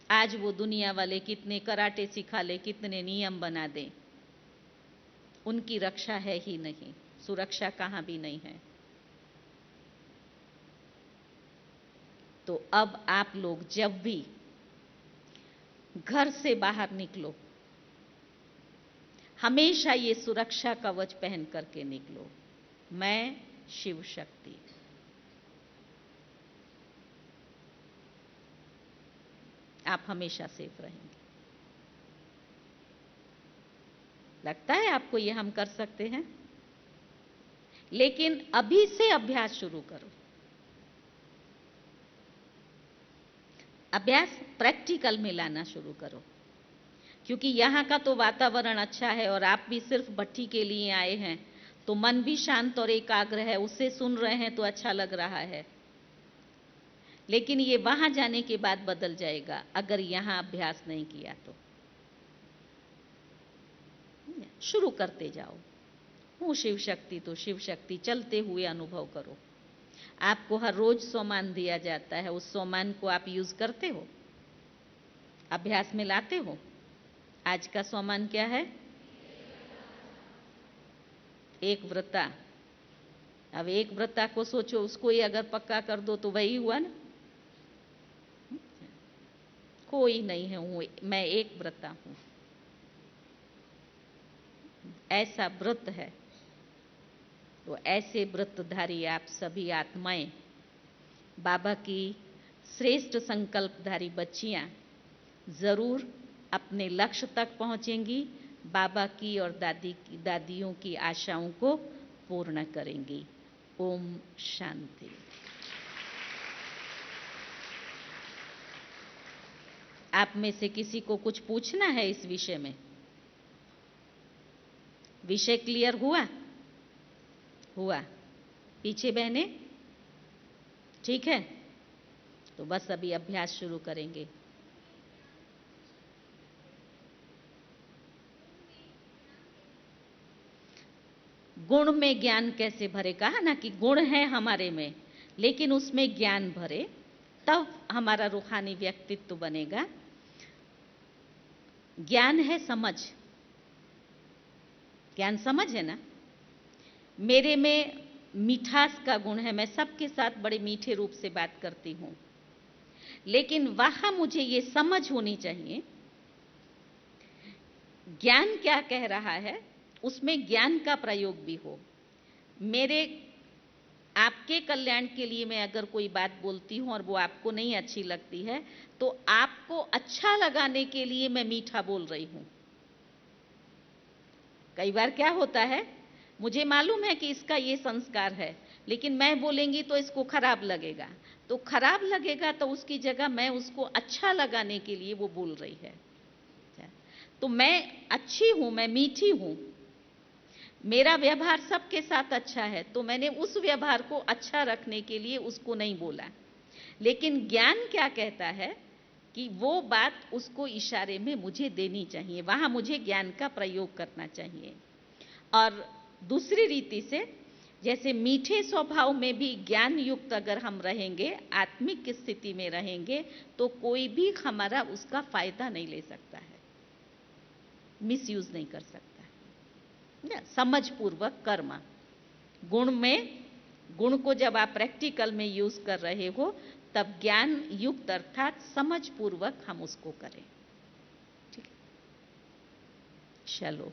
आज वो दुनिया वाले कितने कराटे सिखा ले, कितने नियम बना दें, उनकी रक्षा है ही नहीं, सुरक्षा कहां भी नहीं है। तो अब आप लोग जब भी घर से बाहर निकलो, हमेशा ये सुरक्षा कवच पहन करके निकलो, मैं शिव शक्ति। आप हमेशा सेफ रहेंगे। लगता है आपको ये हम कर सकते हैं? लेकिन अभी से अभ्यास शुरू करो। अभ्यास प्रैक्टिकल में लाना शुरू करो, क्योंकि यहाँ का तो वातावरण अच्छा है और आप भी सिर्फ भट्ठी के लिए आए हैं, तो मन भी शांत और एकाग्र है, उससे सुन रहे हैं तो अच्छा लग रहा है। लेकिन ये वहां जाने के बाद बदल जाएगा अगर यहां अभ्यास नहीं किया तो। शुरू करते जाओ, हूं शिव शक्ति तो शिव शक्ति चलते हुए अनुभव करो। आपको हर रोज सोमान दिया जाता है, उस सोमान को आप यूज करते हो, अभ्यास में लाते हो। आज का सोमान क्या है? एक व्रता। अब एक व्रता को सोचो, उसको ही अगर पक्का कर दो तो वही हुआ ना। कोई नहीं है, मैं एक व्रता हूं, ऐसा व्रत है। तो ऐसे व्रतधारी आप सभी आत्माएं, बाबा की श्रेष्ठ संकल्पधारी बच्चियां जरूर अपने लक्ष्य तक पहुंचेंगी, बाबा की और दादियों की आशाओं को पूर्ण करेंगी। ओम शांति। आप में से किसी को कुछ पूछना है इस विषय में? विषय क्लियर हुआ? हुआ? पीछे बहने ठीक है? तो बस अभी अभ्यास शुरू करेंगे। गुण में ज्ञान कैसे भरे? कहा ना कि गुण है हमारे में, लेकिन उसमें ज्ञान भरे, तब हमारा रूहानी व्यक्तित्व बनेगा। ज्ञान है समझ, ज्ञान समझ है ना। मेरे में मिठास का गुण है, मैं सबके साथ बड़े मीठे रूप से बात करती हूं, लेकिन वहां मुझे ये समझ होनी चाहिए ज्ञान क्या कह रहा है, उसमें ज्ञान का प्रयोग भी हो। मेरे आपके कल्याण के लिए मैं अगर कोई बात बोलती हूं और वो आपको नहीं अच्छी लगती है, तो आपको अच्छा लगाने के लिए मैं मीठा बोल रही हूं। कई बार क्या होता है, मुझे मालूम है कि इसका ये संस्कार है, लेकिन मैं बोलेंगी तो इसको खराब लगेगा, तो खराब लगेगा तो उसकी जगह मैं उसको अच्छा लगाने के लिए वो बोल रही है। तो मैं अच्छी हूं, मैं मीठी हूं, मेरा व्यवहार सबके साथ अच्छा है, तो मैंने उस व्यवहार को अच्छा रखने के लिए उसको नहीं बोला। लेकिन ज्ञान क्या कहता है कि वो बात उसको इशारे में मुझे देनी चाहिए, वहां मुझे ज्ञान का प्रयोग करना चाहिए। और दूसरी रीति से, जैसे मीठे स्वभाव में भी ज्ञान युक्त अगर हम रहेंगे, आत्मिक स्थिति में रहेंगे, तो कोई भी हमारा उसका फायदा नहीं ले सकता है, मिसयूज नहीं कर सकता है। समझ पूर्वक कर्म, गुण को जब आप प्रैक्टिकल में यूज कर रहे हो, तब ज्ञान युक्त अर्थात समझ पूर्वक हम उसको करें। ठीक है, चलो।